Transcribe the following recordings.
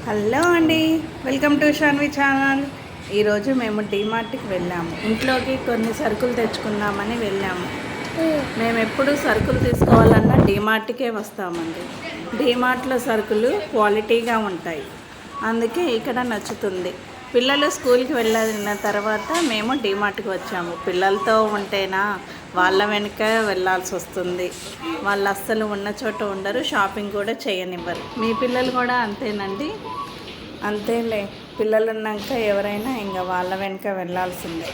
Hello అండి, welcome to Shanvi channel. ఈరోజు మేము డీమార్ట్కి వెళ్ళాము. ఇంట్లోకి కొన్ని సరుకులు తెచ్చుకుందామని వెళ్ళాము. మేము ఎప్పుడు సరుకులు తీసుకోవాలన్నా డీమార్ట్కే వస్తామండి. డీమార్ట్లో సరుకులు క్వాలిటీగా ఉంటాయి, అందుకే ఇక్కడ నచ్చుతుంది. పిల్లలు స్కూల్కి వెళ్ళిన తర్వాత మేము డీమార్ట్కి వచ్చాము. పిల్లలతో ఉంటేనా వాళ్ళ వెనుక వెళ్ళాల్సి వస్తుంది. వాళ్ళు అస్సలు ఉన్న చోట ఉండరు, షాపింగ్ కూడా చేయనివ్వరు. మీ పిల్లలు కూడా అంతేనండి? అంతేలే, పిల్లలు ఉన్నాక ఎవరైనా ఇంకా వాళ్ళ వెనుక వెళ్ళాల్సిందే.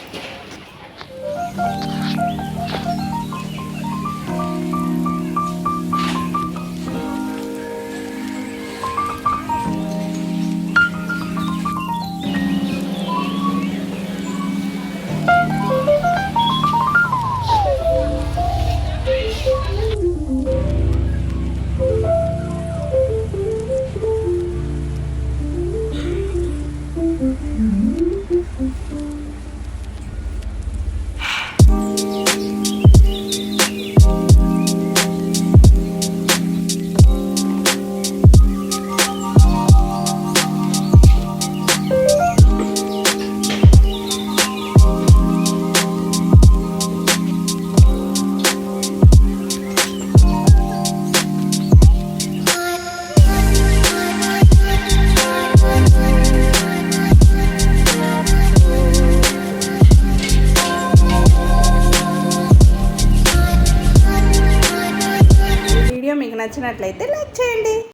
మీకు నచ్చినట్లయితే